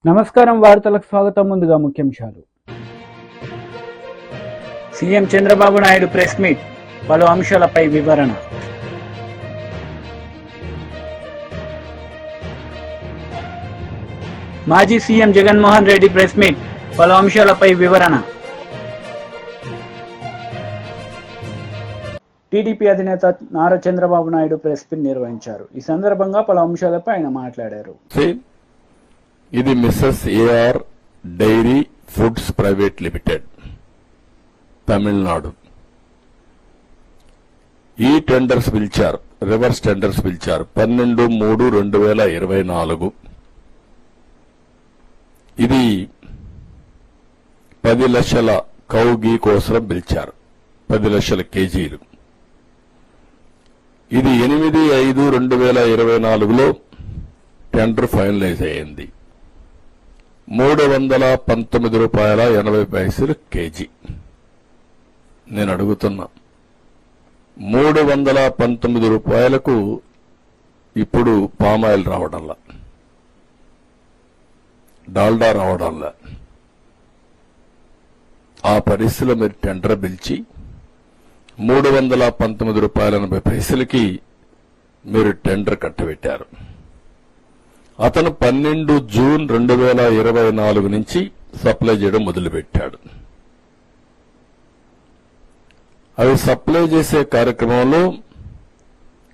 నమస్కారం వార్తలకు స్వాగతం. ముందుగా ముఖ్యాంశాలు. CM Chandrababu Naidu press meet, పలు అంశాలపై వివరణ. మాజీ CM Jaganmohan Reddy press meet, పలు అంశాలపై వివరణ. టీడీపీ అధినేత నారా చంద్రబాబు నాయుడు ప్రెస్ మీట్ నిర్వహించారు. ఈ సందర్భంగా పలు అంశాలపై ఆయన మాట్లాడారు. ఇది Mrs AR dairy foods private limited, Tamil Nadu. ఈ టెండర్స్ పిలిచారు, రివర్స్ టెండర్స్ పిలిచారు 12/3/2024. ఇది 10 లక్షల కౌ గీ కోసం పిలిచారు, 10 లక్షల కేజీలు. ఇది 8/5/2024లో టెండర్ ఫైనలైజ్ అయింది. ₹319.80 కేజీ. నేను అడుగుతున్నా, ₹319 ఇప్పుడు పామాయిల్ రావడంలా, డాల్డా రావడంలా. ఆ పరిస్థితిలో మీరు టెండర్ పిలిచి ₹319.80 మీరు టెండర్ కట్టబెట్టారు. అతను 12 జూన్ 2024 నుంచి సప్లై చేయడం మొదలుపెట్టాడు. అవి సప్లై చేసే కార్యక్రమంలో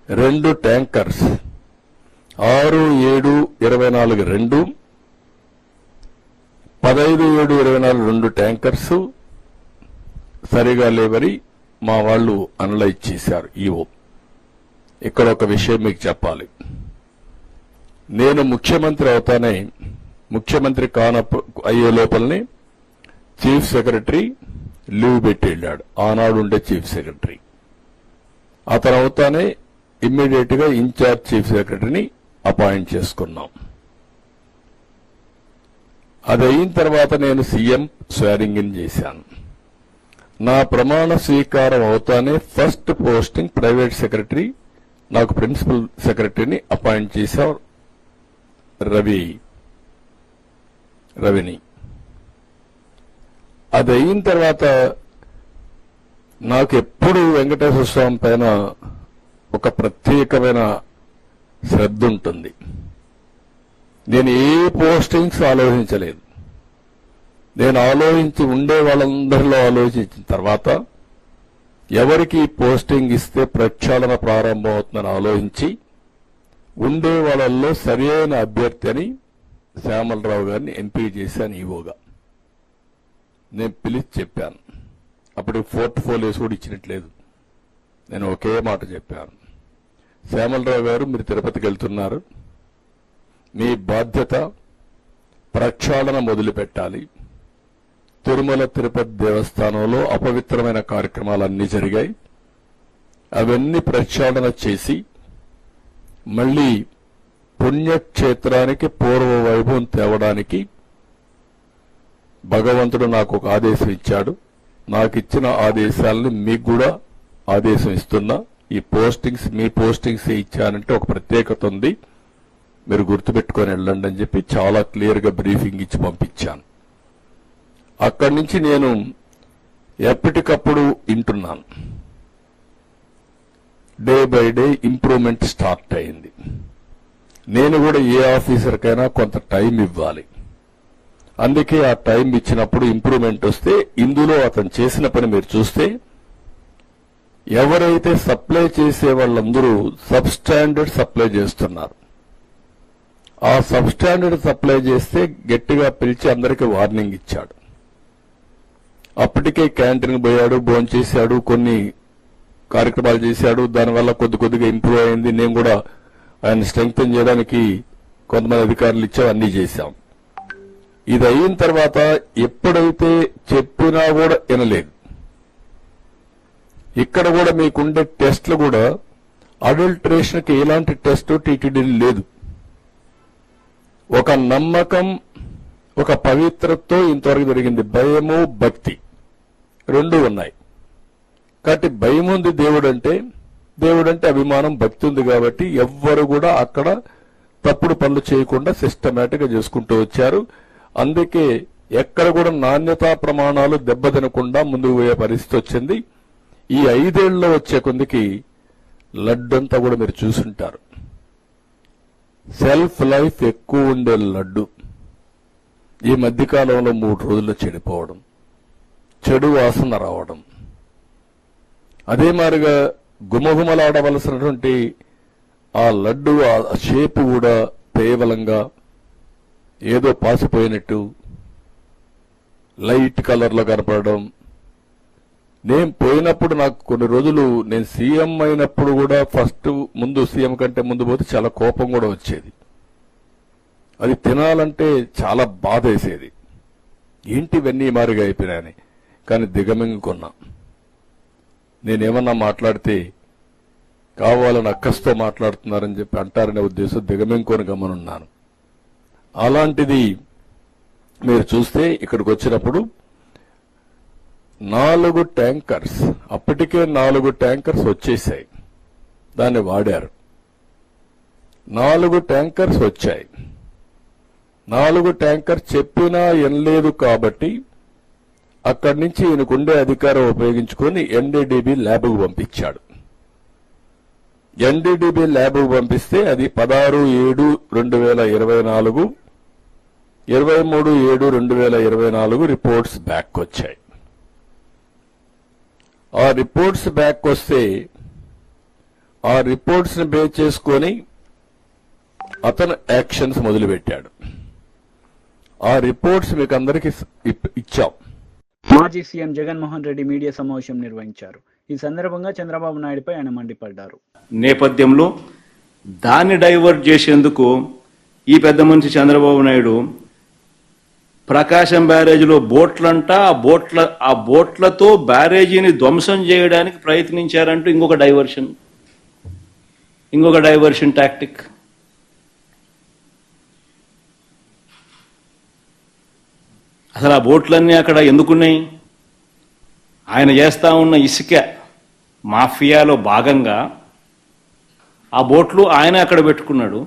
2 ట్యాంకర్స్ 6/7/24 2, 15/7/24 2 ట్యాంకర్స్ సరిగా లేవని మా వాళ్ళు అనలైజ్ చేశారు. ఈవో ఇక్కడ ఒక విషయం మీకు చెప్పాలి. నేను ముఖ్యమంత్రి అవుతానే, ముఖ్యమంత్రి అయ్యే లోపలనే చీఫ్ సెక్రటరీ లీవ్ పెట్టి వెళ్ళాడు, ఆనాడు ఉండే చీఫ్ సెక్రటరీ. అతను అవుతానే ఇమ్మీడియట్ గా ఇన్ఛార్జ్ చీఫ్ సెక్రటరీని అపాయింట్ చేసుకున్నాం. అది అయిన తర్వాత నేను సీఎం స్వేరింగ్ ఇన్ చేశాను. నా ప్రమాణ స్వీకారం అవుతానే ఫస్ట్ పోస్టింగ్ ప్రైవేట్ సెక్రటరీ, నాకు ప్రిన్సిపల్ సెక్రటరీని అపాయింట్ చేశారు, రవిని. అది అయిన తర్వాత నాకు ఎప్పుడు వెంకటేశ్వర స్వామి పైన ఒక ప్రత్యేకమైన శ్రద్ధ ఉంటుంది. నేను ఏ పోస్టింగ్స్ ఆలోచించలేదు. నేను ఆలోచించి ఉండే వాళ్ళందరిలో ఆలోచించిన తర్వాత ఎవరికి పోస్టింగ్ ఇస్తే ప్రక్షాళన ప్రారంభం అవుతుందని ఆలోచించి ఉండే వాళ్ళల్లో సరైన అభ్యర్థి అని శ్యామలరావు గారిని ఎంపిక చేశాను ఈవోగా. నేను పిలిచి చెప్పాను. అప్పుడు పోర్ట్ఫోలియోస్ కూడా ఇచ్చినట్లేదు. నేను ఒకే మాట చెప్పాను, శ్యామలరావు గారు మీరు తిరుపతికి వెళ్తున్నారు, మీ బాధ్యత ప్రక్షాళన మొదలుపెట్టాలి. తిరుమల తిరుపతి దేవస్థానంలో అపవిత్రమైన కార్యక్రమాలన్నీ జరిగాయి, అవన్నీ ప్రక్షాళన చేసి మళ్లీ పుణ్యక్షేత్రానికి పూర్వ వైభవం తేవడానికి భగవంతుడు నాకు ఒక ఆదేశం ఇచ్చాడు. నాకిచ్చిన ఆదేశాలను మీకు కూడా ఆదేశం ఇస్తున్నా. ఈ పోస్టింగ్స్ మీ పోస్టింగ్స్ ఇచ్చానంటే ఒక ప్రత్యేకత ఉంది, మీరు గుర్తుపెట్టుకొని వెళ్ళండి అని చెప్పి చాలా క్లియర్ గా బ్రీఫింగ్ ఇచ్చి పంపించాను. అక్కడి నుంచి నేను ఎప్పటికప్పుడు వింటున్నాను. Day by day improvement start అయింది. నేను కూడా ఏ ఆఫీసర్కైనా కొంత టైం ఇవ్వాలి. అందుకే ఆ టైం ఇచ్చినప్పుడు ఇంప్రూవ్మెంట్ వస్తే, ఇందులో అతను చేసిన పని మీరు చూస్తే ఎవరైతే సప్లై చేసే వాళ్ళందరూ సబ్ స్టాండర్డ్ సప్లై చేస్తున్నారు. ఆ సబ్ స్టాండర్డ్ సప్లై చేస్తే గట్టిగా పిలిచి అందరికీ వార్నింగ్ ఇచ్చాడు. అప్పటికే క్యాంటీన్ పోయాడు, భోంచేశాడు, కొన్ని కార్యక్రమాలు చేశాడు. దానివల్ల కొద్దిగా ఇంప్రూవ్ అయింది. నేను కూడా ఆయన స్ట్రెంగ్తన్ చేయడానికి కొంతమంది అధికారులు ఇచ్చాం, అన్ని చేశాం. ఇది అయిన తర్వాత ఎప్పుడైతే చెప్పినా కూడా వినలేదు. ఇక్కడ కూడా మీకుండే టెస్టులు కూడా అడల్టరేషన్ కి ఎలాంటి టెస్ట్ టీటీడీ లేదు. ఒక నమ్మకం, ఒక పవిత్రతతో ఇంతవరకు జరిగింది. భయము, భక్తి రెండు ఉన్నాయి. కాబట్టి భయం ఉంది దేవుడంటే, దేవుడంటే అభిమానం, భక్తి ఉంది. కాబట్టి ఎవ్వరు కూడా అక్కడ తప్పుడు పనులు చేయకుండా సిస్టమేటిక్ గా చేసుకుంటూ వచ్చారు. అందుకే ఎక్కడ కూడా నాణ్యతా ప్రమాణాలు దెబ్బతినకుండా ముందుకు పోయే పరిస్థితి వచ్చింది. ఈ 5 ఏళ్లలో వచ్చే కొందికి లడ్డంతా కూడా మీరు చూసుంటారు. సెల్ఫ్ లైఫ్ ఎక్కువ ఉండే లడ్డు ఈ మధ్యకాలంలో 3 రోజుల్లో చెడిపోవడం, చెడు వాసన రావడం, అదే మాదిరిగా గుమగుమలాడవలసినటువంటి ఆ లడ్డు ఆ షేపు కూడా కేవలంగా ఏదో పాసిపోయినట్టు లైట్ కలర్లో కనపడడం. నేను పోయినప్పుడు నాకు కొన్ని రోజులు నేను సీఎం అయినప్పుడు కూడా ముందు సీఎం కంటే ముందు పోతే చాలా కోపం కూడా వచ్చేది. అది తినాలంటే చాలా బాధ వేసేది. ఏంటి ఇవన్నీ మారిగా అయిపోయినాయని. కానీ దిగమింగుకున్నా. నేనేమన్నా మాట్లాడితే కావాలని అక్కస్తో మాట్లాడుతున్నారని చెప్పి అంటారనే ఉద్దేశం దిగమింగుకొని గమనున్నాను. అలాంటిది మీరు చూస్తే ఇక్కడికి వచ్చినప్పుడు 4 ట్యాంకర్స్, అప్పటికే 4 ట్యాంకర్స్ వచ్చేసాయి, దాన్ని వాడారు. 4 ట్యాంకర్స్ వచ్చాయి. 4 ట్యాంకర్ చెప్పినా ఎనలేదు కాబట్టి అక్కడి నుంచి ఈయనకుండే అధికారం ఉపయోగించుకొని ఎన్డీడీబీ ల్యాబ్కు పంపించాడు. ఎన్డీడీబీ ల్యాబ్కు పంపిస్తే అది 16/7/2024, 23/7/2024 రిపోర్ట్స్ బ్యాక్ వచ్చాయి. ఆ రిపోర్ట్స్ బ్యాక్ వస్తే ఆ రిపోర్ట్స్ ని బేస్ చేసుకొని అతను యాక్షన్స్ మొదలుపెట్టాడు. ఆ రిపోర్ట్స్ మీకు అందరికీ ఇచ్చాం. మాజీ సీఎం జగన్మోహన్ రెడ్డి మీడియా సమావేశం నిర్వహించారు. ఈ సందర్భంగా చంద్రబాబు నాయుడుపై ఆయన మండిపడ్డారు. నేపథ్యంలో దాన్ని డైవర్ట్ చేసేందుకు ఈ పెద్ద మనిషి చంద్రబాబు నాయుడు ప్రకాశం బ్యారేజీలో బోట్లంట, ఆ బోట్లతో బ్యారేజీని ధ్వంసం చేయడానికి ప్రయత్నించారంటూ ఇంకొక డైవర్షన్ టాక్టిక్. అసలు ఆ బోట్లన్నీ అక్కడ ఎందుకున్నాయి? ఆయన చేస్తా ఉన్న ఇసుక మాఫియాలో భాగంగా ఆ బోట్లు ఆయన అక్కడ పెట్టుకున్నాడు.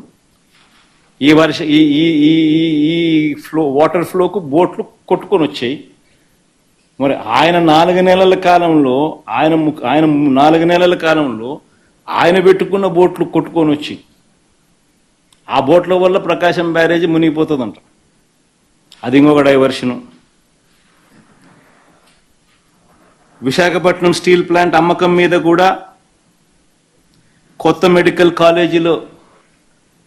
ఈ వాటర్ ఫ్లోకు బోట్లు కొట్టుకొని వచ్చాయి. మరి ఆయన 4 నెలల కాలంలో ఆయన పెట్టుకున్న బోట్లు కొట్టుకొని వచ్చి ఆ బోట్ల వల్ల ప్రకాశం బ్యారేజీ మునిగిపోతుందంట. అది ఇంకొక డైవర్షను. విశాఖపట్నం స్టీల్ ప్లాంట్ అమ్మకం మీద కూడా కొత్త మెడికల్ కాలేజీలో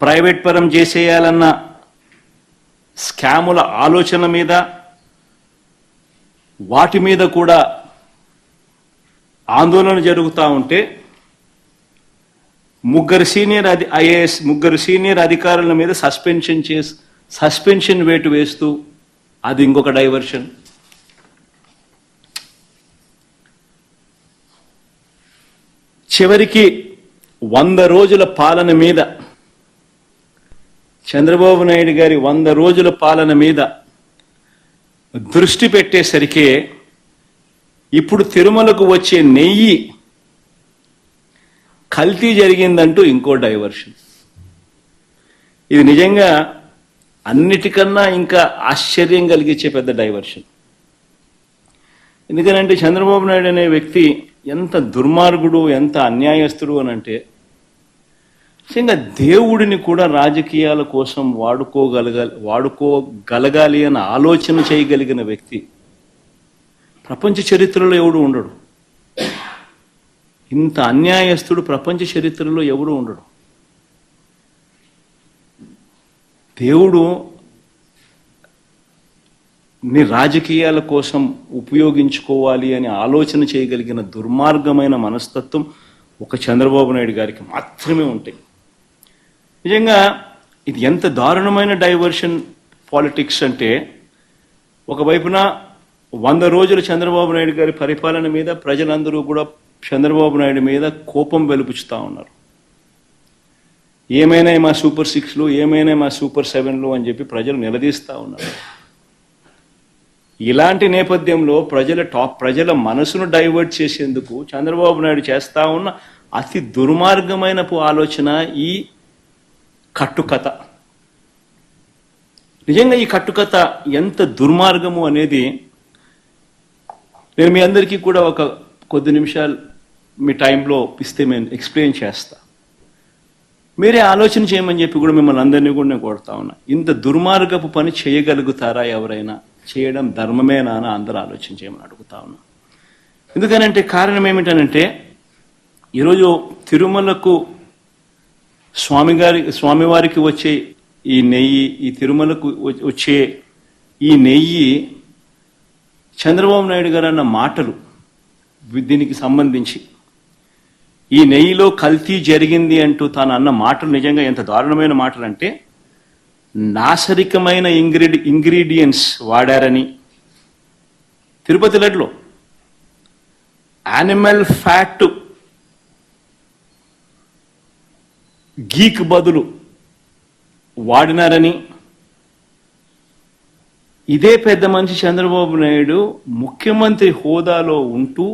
ప్రైవేట్ పరం చేసేయాలన్న స్కాముల ఆలోచన మీద వాటి మీద కూడా ఆందోళన జరుగుతూ ఉంటే ముగ్గురు సీనియర్ అధికారుల మీద సస్పెన్షన్ వేటు వేస్తూ అది ఇంకొక డైవర్షన్. చివరికి 100 రోజుల పాలన మీద చంద్రబాబు నాయుడు గారి 100 రోజుల పాలన మీద దృష్టి పెట్టేసరికి ఇప్పుడు తిరుమలకు వచ్చే నెయ్యి కల్తీ జరిగిందంటూ ఇంకో డైవర్షన్. ఇది నిజంగా అన్నిటికన్నా ఇంకా ఆశ్చర్యం కలిగించే పెద్ద డైవర్షన్. ఎందుకనంటే చంద్రబాబు నాయుడు అనే వ్యక్తి ఎంత దుర్మార్గుడు, ఎంత అన్యాయస్తుడు అని అంటే నిజంగా దేవుడిని కూడా రాజకీయాల కోసం వాడుకోగలగాలి అని ఆలోచన చేయగలిగిన వ్యక్తి ప్రపంచ చరిత్రలో ఎవడు ఉండడు. ఇంత అన్యాయస్తుడు ప్రపంచ చరిత్రలో ఎవడు ఉండడు. దేవుడు ని రాజకీయాల కోసం ఉపయోగించుకోవాలి అని ఆలోచన చేయగలిగిన దుర్మార్గమైన మనస్తత్వం ఒక చంద్రబాబు నాయుడు గారికి మాత్రమే ఉంటాయి. నిజంగా ఇది ఎంత దారుణమైన డైవర్షన్ పాలిటిక్స్ అంటే, ఒకవైపున 100 రోజులు చంద్రబాబు నాయుడు గారి పరిపాలన మీద ప్రజలందరూ కూడా చంద్రబాబు నాయుడు మీద కోపం వెలుపుచుతా ఉన్నారు. ఏమైనా మా సూపర్ 6లు, ఏమైనా మా సూపర్ 7లు అని చెప్పి ప్రజలు నిలదీస్తూ ఉన్నారు. ఇలాంటి నేపథ్యంలో ప్రజల మనసును డైవర్ట్ చేసేందుకు చంద్రబాబు నాయుడు చేస్తా ఉన్న అతి దుర్మార్గమైన ఆలోచన ఈ కట్టుకథ. నిజంగా ఈ కట్టుకథ ఎంత దుర్మార్గము అనేది నేను మీ అందరికీ కూడా ఒక కొద్ది నిమిషాలు మీ టైంలో ఇస్తే నేను ఎక్స్ప్లెయిన్ చేస్తా. మీరే ఆలోచన చేయమని చెప్పి కూడా మిమ్మల్ని అందరినీ కూడా నేను కొడతా ఉన్నా. ఇంత దుర్మార్గపు పని చేయగలుగుతారా ఎవరైనా? చేయడం ధర్మమేనా అని అందరూ ఆలోచన చేయమని అడుగుతా ఉన్నా. ఎందుకనంటే కారణం ఏమిటనంటే ఈరోజు తిరుమలకు స్వామివారికి వచ్చే ఈ నెయ్యి, ఈ తిరుమలకు వచ్చే ఈ నెయ్యి చంద్రబాబు నాయుడు గారు అన్న మాటలు దీనికి సంబంధించి ఈ నెయ్యిలో కల్తీ జరిగింది అంటూ తాను అన్న మాటలు నిజంగా ఎంత దారుణమైన మాటలు అంటే నాసరికమైన ఇంగ్రీడియంట్స్ వాడారని, తిరుపతి లడ్డులో యానిమల్ ఫ్యాట్ గీక్ బదులు వాడినారని, ఇదే పెద్ద మనిషి చంద్రబాబు నాయుడు ముఖ్యమంత్రి హోదాలో ఉంటూ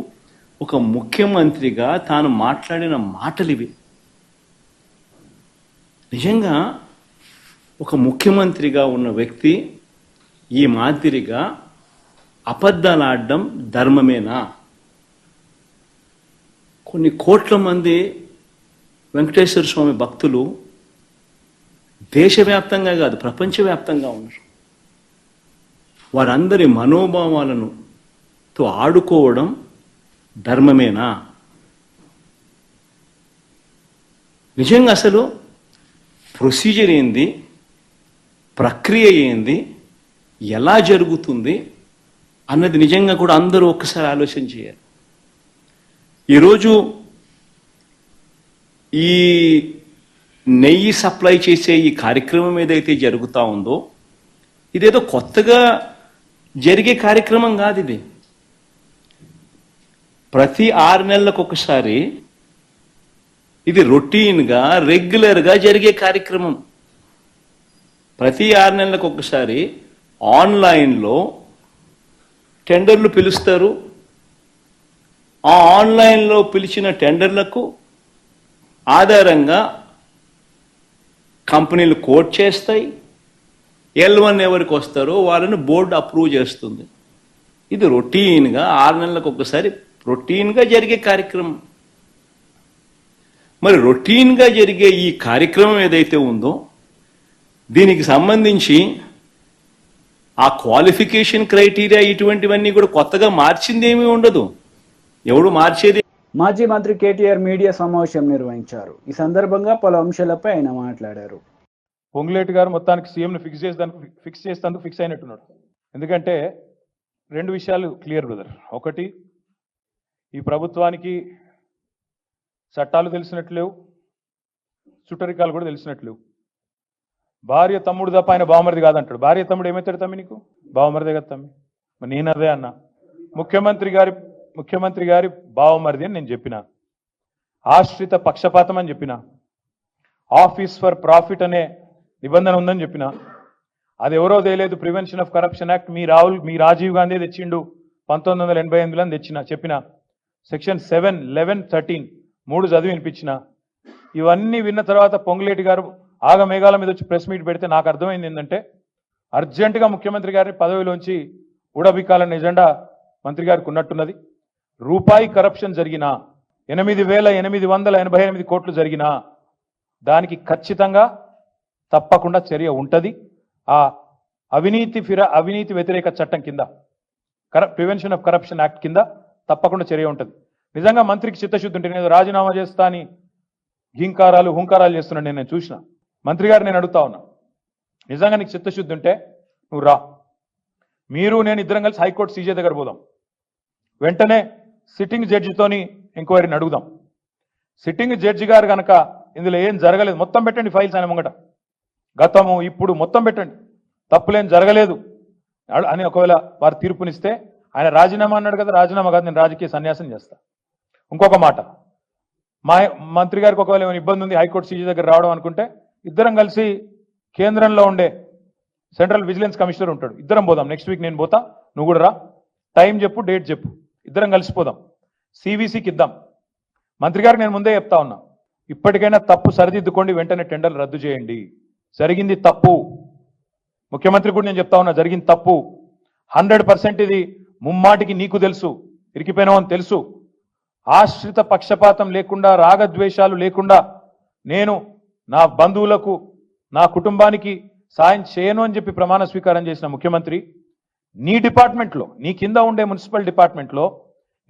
ఒక ముఖ్యమంత్రిగా తాను మాట్లాడిన మాటలు ఇవి. నిజంగా ఒక ముఖ్యమంత్రిగా ఉన్న వ్యక్తి ఈ మాదిరిగా అబద్ధాలు ఆడడం ధర్మమేనా? కొన్ని కోట్ల మంది వెంకటేశ్వర స్వామి భక్తులు దేశవ్యాప్తంగా కాదు ప్రపంచవ్యాప్తంగా ఉన్నారు. వారందరి మనోభావాలను తో ఆడుకోవడం ధర్మమేనా? నిజంగా అసలు ప్రొసీజర్ ఏంది, ప్రక్రియ ఏంది, ఎలా జరుగుతుంది అన్నది నిజంగా కూడా అందరూ ఒక్కసారి ఆలోచన చేయాలి. ఈరోజు ఈ నెయ్యి సప్లై చేసే ఈ కార్యక్రమం ఏదైతే జరుగుతూ ఉందో ఇదేదో కొత్తగా జరిగే కార్యక్రమం కాదు. ఇది ప్రతి 6 నెలలకు ఒకసారి ఇది రొటీన్గా రెగ్యులర్గా జరిగే కార్యక్రమం. ప్రతి 6 నెలలకు ఒకసారి ఆన్లైన్లో టెండర్లు పిలుస్తారు. ఆ ఆన్లైన్లో పిలిచిన టెండర్లకు ఆధారంగా కంపెనీలు కోట్ చేస్తాయి. L1 ఎవరికి వస్తారో వాళ్ళని బోర్డు అప్రూవ్ చేస్తుంది. ఇది రొటీన్గా 6 నెలలకు ఒకసారి రొటీన్గా జరిగే కార్యక్రమం. మరి రొటీన్గా జరిగే ఈ కార్యక్రమం ఏదైతే ఉందో దీనికి సంబంధించి ఆ క్వాలిఫికేషన్ క్రైటీరియా ఇటువంటివన్నీ కూడా కొత్తగా మార్చింది ఏమీ ఉండదు. ఎవడు మార్చేది. మాజీ మంత్రి కేటీఆర్ మీడియా సమావేశం నిర్వహించారు. ఈ సందర్భంగా పలు అంశాలపై ఆయన మాట్లాడారు. పొంగులేటి గారు మొత్తానికి సీఎంను ఫిక్స్ చేసేందుకు ఫిక్స్ అయినట్టున్నాడు. ఎందుకంటే 2 విషయాలు క్లియర్ బ్రదర్. ఒకటి, ఈ ప్రభుత్వానికి చట్టాలు తెలిసినట్లేవు, చుట్టరికాలు కూడా తెలిసినట్లేవు. భార్య తమ్ముడు తప్ప ఆయన బావమరిది కాదంటాడు. భార్య తమ్ముడు ఏమవుతాడు తమ్మి? నీకు బావమరిదే కదా తమ్మి. మరి నేను అదే అన్నా. ముఖ్యమంత్రి గారి బావమరిది అని నేను చెప్పిన. ఆశ్రిత పక్షపాతం అని చెప్పిన. ఆఫీస్ ఫర్ ప్రాఫిట్ అనే నిబంధన ఉందని చెప్పిన. అది ఎవరో తెలియదు. ప్రివెన్షన్ ఆఫ్ కరప్షన్ యాక్ట్ మీ రాజీవ్ గాంధీ తెచ్చిండు 1988లో తెచ్చిన చెప్పిన. సెక్షన్ 7, 11, 13 3 చదివి వినిపించిన. ఇవన్నీ విన్న తర్వాత పొంగులేటి గారు ఆగమేఘాల మీద వచ్చి ప్రెస్ మీట్ పెడితే నాకు అర్థమైంది ఏంటంటే అర్జెంటుగా ముఖ్యమంత్రి గారిని పదవిలోంచి ఊడబిక్కాలన్న ఎజెండా మంత్రి గారికి ఉన్నట్టున్నది. రూపాయి కరప్షన్ జరిగినా 8,888 కోట్లు జరిగినా దానికి ఖచ్చితంగా తప్పకుండా చర్య ఉంటుంది. ఆ అవినీతి వ్యతిరేక చట్టం కింద ప్రివెన్షన్ ఆఫ్ కరప్షన్ యాక్ట్ కింద తప్పకుండా చర్య ఉంటుంది. నిజంగా మంత్రికి చిత్తశుద్ధి ఉంటే నేను రాజీనామా చేస్తా అని హుంకారాలు చేస్తున్నాను. నేను చూసిన మంత్రి గారు నేను అడుగుతా ఉన్నా, నిజంగా నీకు చిత్తశుద్ధి ఉంటే నువ్వు రా. మీరు నేను ఇద్దరం కలిసి హైకోర్టు సీజే దగ్గర పోదాం. వెంటనే సిట్టింగ్ జడ్జితోని ఎంక్వైరీని అడుగుదాం. సిట్టింగ్ జడ్జి గారు కనుక ఇందులో ఏం జరగలేదు మొత్తం పెట్టండి ఫైల్స్ ఆయన ముంగట, గతము ఇప్పుడు మొత్తం పెట్టండి, తప్పులేం జరగలేదు అని ఒకవేళ వారు తీర్పునిస్తే ఆయన రాజీనామా అన్నాడు కదా, రాజీనామా కాదు నేను రాజకీయ సన్యాసం చేస్తా. ఇంకొక మాట, మా మంత్రి గారికి ఒకవేళ ఏమైనా ఇబ్బంది ఉంది హైకోర్టు సీజీ దగ్గర రావడం అనుకుంటే ఇద్దరం కలిసి కేంద్రంలో ఉండే సెంట్రల్ విజిలెన్స్ కమిషనర్ ఉంటాడు, ఇద్దరం పోదాం. నెక్స్ట్ వీక్ నేను పోతా, నువ్వు కూడా రా. టైం చెప్పు, డేట్ చెప్పు, ఇద్దరం కలిసిపోదాం. సివిసికి ఇద్దాం. మంత్రి గారికి నేను ముందే చెప్తా ఉన్నా, ఇప్పటికైనా తప్పు సరిదిద్దుకోండి, వెంటనే టెండర్లు రద్దు చేయండి. జరిగింది తప్పు. ముఖ్యమంత్రి కూడా నేను చెప్తా ఉన్నా, జరిగింది తప్పు. 100% ఇది ముమ్మాటికి నీకు తెలుసు, ఇరికిపోయినావని తెలుసు. ఆశ్రిత పక్షపాతం లేకుండా, రాగద్వేషాలు లేకుండా నేను నా బంధువులకు, నా కుటుంబానికి సాయం చేయను అని చెప్పి ప్రమాణ స్వీకారం చేసిన ముఖ్యమంత్రి, నీ డిపార్ట్మెంట్లో, నీ కింద ఉండే మున్సిపల్ డిపార్ట్మెంట్లో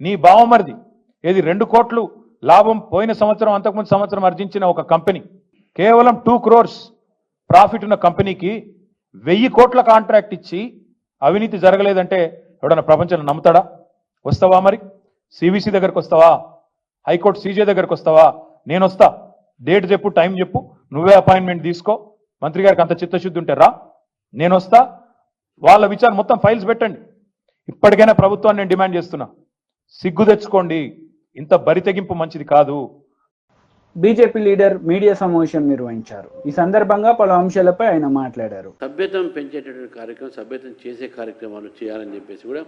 నీ బావమరిది ఏది 2 కోట్లు లాభం పోయిన సంవత్సరం, అంతకుముందు సంవత్సరం ఆర్జించిన ఒక కంపెనీ, కేవలం 2 crores ప్రాఫిట్ ఉన్న కంపెనీకి 1000 కోట్ల కాంట్రాక్ట్ ఇచ్చి అవినీతి జరగలేదంటే ఎవడన్నా ప్రపంచంలో నమ్ముతాడా? వస్తావా మరి? సివిసి దగ్గరకు వస్తావా? హైకోర్టు సీజే దగ్గరకు వస్తావా? నేను వస్తా, డేట్ చెప్పు, టైం చెప్పు, నువ్వే అపాయింట్మెంట్ తీసుకో. మంత్రి గారికి అంత చిత్తశుద్ధి ఉంటే రా, నేను వస్తా. వాళ్ళ విచారణ మొత్తం ఫైల్స్ పెట్టండి. ఇప్పటికైనా ప్రభుత్వాన్ని నేను డిమాండ్ చేస్తున్నా, సిగ్గు తెచ్చుకోండి. ఇంత బరితెగింపు మంచిది కాదు. బీజేపీ లీడర్ మీడియా సమావేశం నిర్వహించారు. ఈ సందర్భంగా పలు అంశాలపై ఆయన మాట్లాడారు. సభ్యత్వం పెంచేటటువంటి కార్యక్రమం, సభ్యత్వం చేసే కార్యక్రమాలు చేయాలని చెప్పేసి కూడా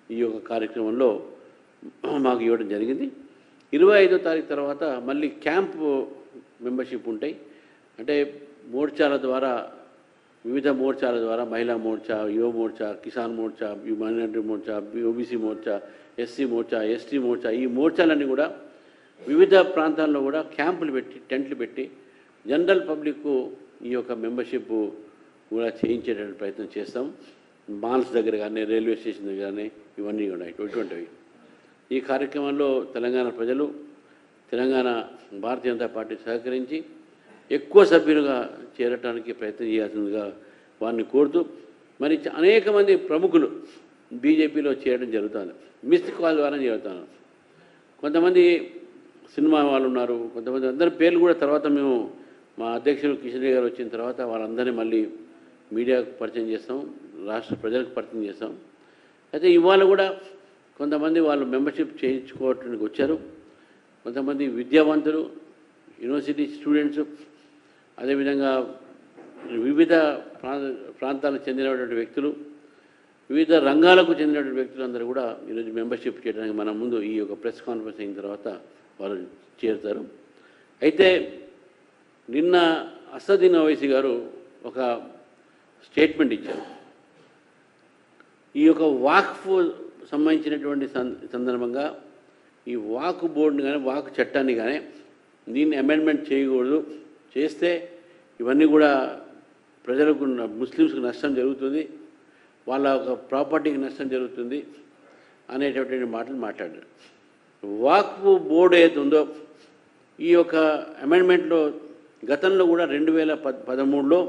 ఈ యొక్క కార్యక్రమంలో మాకు ఇవ్వడం జరిగింది. 25వ తారీఖు తర్వాత మళ్ళీ క్యాంపు మెంబర్షిప్ ఉంటాయి. అంటే మోర్చాల ద్వారా, వివిధ మోర్చాల ద్వారా, మహిళా మోర్చా, యువ Morcha, Kisan Morcha, minority Morcha, OBC Morcha, SC Morcha, ST Morcha, ఈ మోర్చాలన్నీ కూడా వివిధ ప్రాంతాల్లో కూడా క్యాంపులు పెట్టి, టెంట్లు పెట్టి జనరల్ పబ్లిక్కు ఈ యొక్క మెంబర్షిప్ కూడా చేయించేటటువంటి ప్రయత్నం చేస్తాం. మాల్స్ దగ్గర కానీ, రైల్వే స్టేషన్ దగ్గర కానీ, ఇవన్నీ కూడా ఇటువంటివి. ఈ కార్యక్రమంలో తెలంగాణ ప్రజలు, తెలంగాణ భారతీయ జనతా పార్టీ సహకరించి ఎక్కువ సభ్యులుగా చేరటానికి ప్రయత్నం చేయాల్సిందిగా వారిని కోరుతూ, మరి అనేక మంది ప్రముఖులు బీజేపీలో చేరడం జరుగుతుంది. మిస్డ్ కాల్ ద్వారా జరుగుతాను. కొంతమంది సినిమా వాళ్ళు ఉన్నారు, కొంతమంది అందరి పేర్లు కూడా తర్వాత మేము మా అధ్యక్షులు కిషన్ రెడ్డి గారు వచ్చిన తర్వాత వాళ్ళందరినీ మళ్ళీ మీడియాకు పరిచయం చేస్తాం, రాష్ట్ర ప్రజలకు పరిచయం చేస్తాం. అయితే ఇవాళ కూడా కొంతమంది వాళ్ళు మెంబర్షిప్ చేయించుకోవడానికి వచ్చారు. కొంతమంది విద్యావంతులు, యూనివర్సిటీ స్టూడెంట్స్, అదేవిధంగా వివిధ ప్రాంతాలకు చెందినటువంటి వ్యక్తులు, వివిధ రంగాలకు చెందినటువంటి వ్యక్తులందరూ కూడా ఈరోజు మెంబర్షిప్ చేయడానికి మన ముందు ఈ యొక్క ప్రెస్ కాన్ఫరెన్స్ అయిన తర్వాత వాళ్ళు చేరుతారు. అయితే నిన్న అసదుద్దీన్ ఓవైసీ గారు ఒక స్టేట్మెంట్ ఇచ్చారు. ఈ యొక్క వాక్ఫ్ సంబంధించినటువంటి సందర్భంగా ఈ వాక్ బోర్డుని కానీ, వాక్ చట్టాన్ని కానీ దీన్ని అమెండ్మెంట్ చేయకూడదు, చేస్తే ఇవన్నీ కూడా ప్రజలకు, ముస్లిమ్స్కి నష్టం జరుగుతుంది, వాళ్ళ ఒక ప్రాపర్టీకి నష్టం జరుగుతుంది అనేటటువంటి మాటలు మాట్లాడారు. వాక్ఫ్ బోర్డు ఏది ఉందో ఈ యొక్క అమెండ్మెంట్లో గతంలో కూడా 2013లో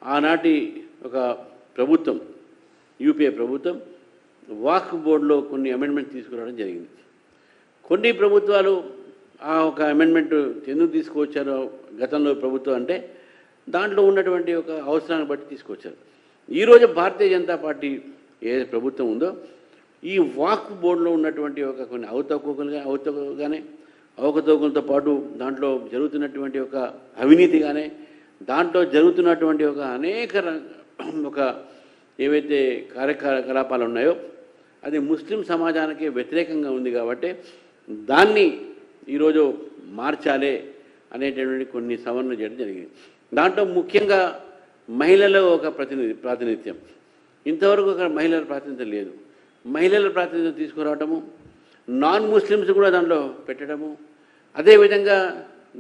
ఆనాటి ఒక ప్రభుత్వం, యూపీఏ ప్రభుత్వం వాక్ఫ్ బోర్డులో కొన్ని అమెండ్మెంట్ తీసుకురావడం జరిగింది. కొన్ని ప్రభుత్వాలు ఆ ఒక అమెండ్మెంట్ ఎందుకు తీసుకువచ్చారో గతంలో ప్రభుత్వం అంటే దాంట్లో ఉన్నటువంటి ఒక అవసరాన్ని బట్టి తీసుకొచ్చారు. ఈరోజు భారతీయ జనతా పార్టీ ఏ ప్రభుత్వం ఉందో ఈ వాక్ఫ్ బోర్డులో ఉన్నటువంటి ఒక కొన్ని అవకతవకలతో పాటు దాంట్లో జరుగుతున్నటువంటి ఒక అవినీతి కానీ, దాంట్లో జరుగుతున్నటువంటి ఒక అనేక ఒక ఏవైతే కార్యకలాపాలు ఉన్నాయో అది ముస్లిం సమాజానికి వ్యతిరేకంగా ఉంది. కాబట్టి దాన్ని ఈరోజు మార్చాలే అనేటటువంటి కొన్ని సవరణలు చేయడం జరిగింది. దాంట్లో ముఖ్యంగా మహిళల ఒక ప్రాతినిధ్యం, ఇంతవరకు ఒక మహిళల ప్రాతినిధ్యం లేదు. మహిళల ప్రాతినిధ్యం తీసుకురావడము, నాన్ ముస్లిమ్స్ కూడా దాంట్లో పెట్టడము, అదేవిధంగా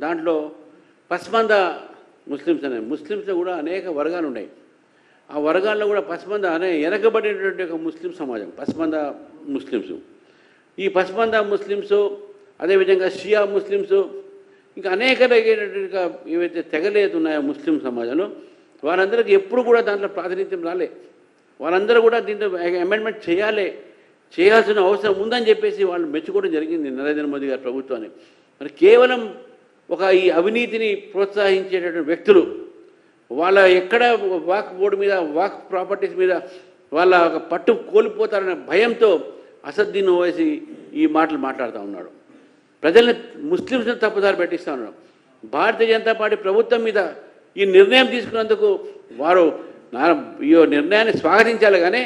దాంట్లో పస్మంద ముస్లిమ్స్లో కూడా అనేక వర్గాలు ఉన్నాయి. ఆ వర్గాల్లో కూడా పస్మంద అనే వెనకబడినటువంటి ఒక ముస్లిం సమాజం, పస్మంద ముస్లిమ్స్. ఈ పస్మంద ముస్లిమ్స్, అదేవిధంగా షియా ముస్లిమ్స్, ఇంకా అనేక రకమైనటువంటి ఏవైతే తెగలేదు ఉన్నాయో ముస్లిం సమాజంలో వారందరికీ ఎప్పుడు కూడా దాంట్లో ప్రాతినిధ్యం రాలే. వాళ్ళందరూ కూడా దీంట్లో అమెండ్మెంట్ చేయాల్సిన అవసరం ఉందని చెప్పేసి వాళ్ళు మెచ్చుకోవడం జరిగింది నరేంద్ర మోదీ గారి ప్రభుత్వాన్ని. మరి కేవలం ఒక ఈ అవినీతిని ప్రోత్సహించేటటువంటి వ్యక్తులు వాళ్ళ ఎక్కడ వాక్ బోర్డు మీద, వాక్ ప్రాపర్టీస్ మీద వాళ్ళ ఒక పట్టు కోల్పోతారనే భయంతో అసదుద్దీన్ ఓవైసీ ఈ మాటలు మాట్లాడుతూ ఉన్నాడు. ప్రజల్ని, ముస్లింస్ని తప్పుదారి పెట్టిస్తూ ఉన్నాడు. భారతీయ జనతా పార్టీ ప్రభుత్వం మీద ఈ నిర్ణయం తీసుకున్నందుకు వారు ఈ నిర్ణయాన్ని స్వాగతించాలి, కానీ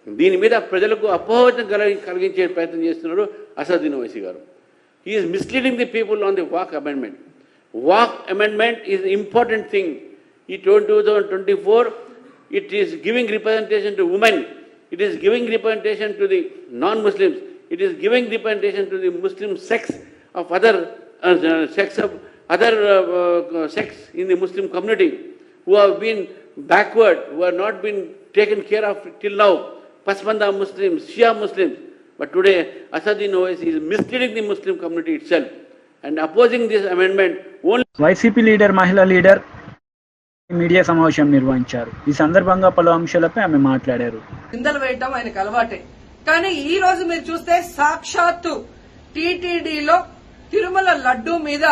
దీని మీద ప్రజలకు అపోహం కలిగించే ప్రయత్నం చేస్తున్నాడు అసదుద్దీన్ ఓవైసీ గారు. He is misleading the people on the Waqf amendment. WAC amendment is an important thing. In 2024, it is giving representation to women. It is giving representation to the non-Muslims. It is giving representation to the Muslim sex of other sex in the Muslim community who have been backward, who have not been taken care of till now. Pasmanda Muslims, Shia Muslims. But today, Asaduddin Owaisi is misleading the Muslim community itself and opposing this amendment only. YCP leader మహిళా leader media సమావేశం నిర్వహించారు. ఈ సందర్భంగా పలు అంశాలపై ఆమె మాట్లాడారు. నిందలు వేయటం ఆయనకు అలవాటే. కానీ ఈ రోజు మీరు చూస్తే సాక్షాత్తు టీటీడీలో తిరుమల లడ్డూ మీద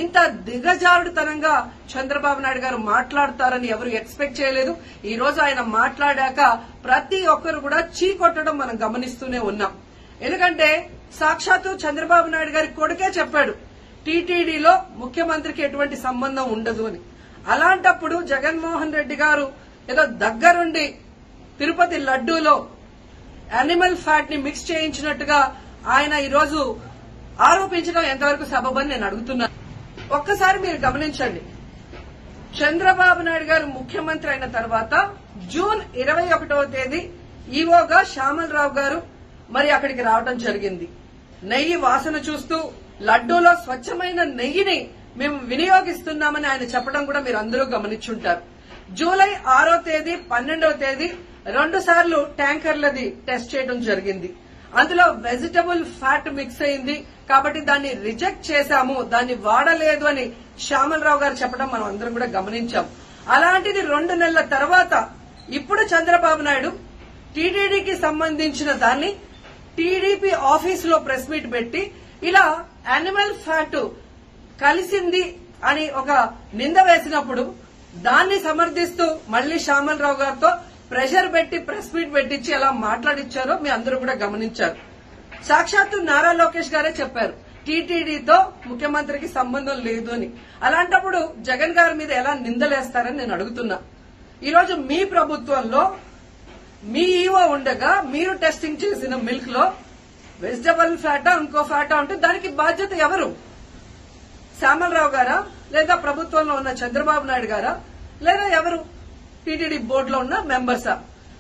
ఇంత దిగజారుడుతనంగా చంద్రబాబు నాయుడు గారు మాట్లాడతారని ఎవరు ఎక్స్పెక్ట్ చేయలేదు. ఈ రోజు ఆయన మాట్లాడాక ప్రతి ఒక్కరు కూడా చీకొట్టడం మనం గమనిస్తూనే ఉన్నాం. ఎందుకంటే సాక్షాత్తు చంద్రబాబు నాయుడు గారి కొడుకే చెప్పాడు టీటీడీలో ముఖ్యమంత్రికి ఎటువంటి సంబంధం ఉండదు అని. అలాంటప్పుడు జగన్మోహన్ రెడ్డి గారు ఏదో దగ్గరుండి తిరుపతి లడ్డూలో యానిమల్ ఫ్యాట్ ని మిక్స్ చేయించినట్టుగా ఆయన ఈరోజు ఆరోపించడం ఎంతవరకు సబబని నేను అడుగుతున్నాను. ఒక్కసారి మీరు గమనించండి, చంద్రబాబు నాయుడు గారు ముఖ్యమంత్రి అయిన తర్వాత జూన్ 21వ తేదీ ఈవోగా శ్యామలరావు గారు మరి అక్కడికి రావడం జరిగింది. నెయ్యి వాసన చూస్తూ లడ్డూలో స్వచ్ఛమైన నెయ్యిని మేము వినియోగిస్తున్నామని ఆయన చెప్పడం కూడా మీరు అందరూ గమనించుంటారు. జూలై 6వ తేదీ 12వ తేదీ 2 సార్లు ట్యాంకర్లది టెస్ట్ చేయడం జరిగింది. అందులో వెజిటబుల్ ఫ్యాట్ మిక్స్ అయింది కాబట్టి దాన్ని రిజెక్ట్ చేశాము, దాన్ని వాడలేదు అని శ్యామలరావు గారు చెప్పడం మనం అందరం కూడా గమనించాం. అలాంటిది 2 నెలల తర్వాత ఇప్పుడు చంద్రబాబు నాయుడు టీటీడీకి సంబంధించిన దాన్ని టీడీపీ ఆఫీస్ లో ప్రెస్ మీట్ పెట్టి ఇలా యానిమల్ ఫ్యాట్ కలిసింది అని ఒక నింద వేసినప్పుడు దాన్ని సమర్థిస్తూ మళ్లీ శ్యామలరావు గారితో ప్రెషర్ పెట్టి ప్రెస్ మీట్ పెట్టించి ఎలా మాట్లాడిచ్చారో మీ అందరూ కూడా గమనించారు. సాక్షాత్తు నారా లోకేష్ గారే చెప్పారు టీటీడీతో ముఖ్యమంత్రికి సంబంధం లేదు అని. అలాంటప్పుడు జగన్ గారి మీద ఎలా నిందలేస్తారని నేను అడుగుతున్నా. ఈరోజు మీ ప్రభుత్వంలో మీ ఈవో ఉండగా మీరు టెస్టింగ్ చేసిన మిల్క్ లో వెజిటబుల్ ఫ్యాటా ఇంకో ఫ్యాటా ఉంటే దానికి బాధ్యత ఎవరు? శ్యామలరావు గారా, లేదా ప్రభుత్వంలో ఉన్న చంద్రబాబు నాయుడు గారా, లేదా ఎవరు టీటీడీ బోర్డులో ఉన్న మెంబర్సా?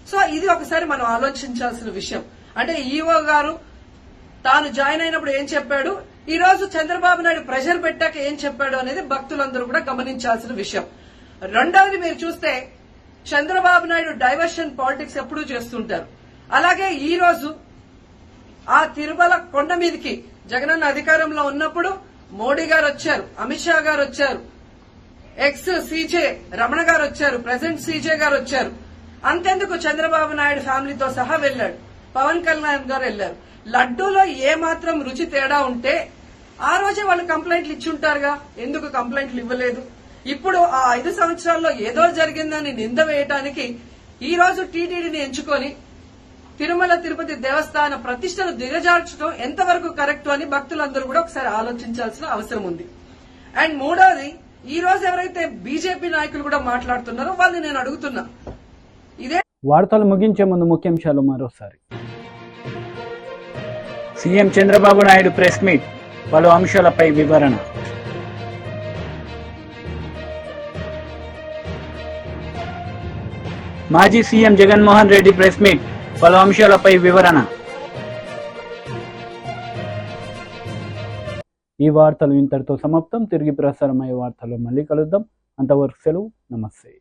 సో ఇది ఒకసారి మనం ఆలోచించాల్సిన విషయం. అంటే ఈవో గారు తాను జాయిన్ అయినప్పుడు ఏం చెప్పాడు, ఈ రోజు చంద్రబాబు నాయుడు ప్రెషర్ పెట్టాక ఏం చెప్పాడు అనేది భక్తులందరూ కూడా గమనించాల్సిన విషయం. రెండవది మీరు చూస్తే చంద్రబాబు నాయుడు డైవర్షన్ పాలిటిక్స్ ఎప్పుడూ చేస్తుంటారు. అలాగే ఈ రోజు ఆ తిరుమల కొండ మీదకి జగనన్న అధికారంలో ఉన్నప్పుడు మోడీ గారు వచ్చారు, అమిత్ షా గారు వచ్చారు, ఎక్స్ సీజే రమణ గారు వచ్చారు, ప్రెసిడెంట్ సీజే గారు వచ్చారు. అంతెందుకు చంద్రబాబు నాయుడు ఫ్యామిలీతో సహా వెళ్లాడు, పవన్ కళ్యాణ్ గారు వెళ్లారు. లడ్డూలో ఏ మాత్రం రుచి తేడా ఉంటే ఆ రోజే వాళ్ళు కంప్లైంట్లు ఇచ్చుంటారుగా, ఎందుకు కంప్లైంట్లు ఇవ్వలేదు? ఇప్పుడు ఆ 5 సంవత్సరాల్లో ఏదో జరిగిందని నింద వేయటానికి ఈ రోజు టీటీడీని ఎంచుకొని తిరుమల తిరుపతి దేవస్థాన ప్రతిష్టను దిగజార్చడం ఎంతవరకు కరెక్ట్ అని భక్తులందరూ కూడా ఒకసారి ఆలోచించాల్సిన అవసరం ఉంది. అండ్ మూడోది, ఈ రోజు ఎవరైతే బీజేపీ నాయకులు కూడా మాట్లాడుతున్నారో వాళ్ళని నేను అడుగుతున్నా. ఇదే వార్తలు ముగించే ముందు ముఖ్యాంశాలు మరోసారి. CM Chandrababu Naidu press meet, పలు అంశాలపై వివరణ. మాజీ CM Jaganmohan Reddy press meet, పలు అంశాలపై వివరణ. ఈ వార్తలు ఇంతటితో సమాప్తం. తిరిగి ప్రసారమయ్యే వార్తల్లో మళ్ళీ కలుద్దాం. అంతవరకు సెలవు. నమస్తే.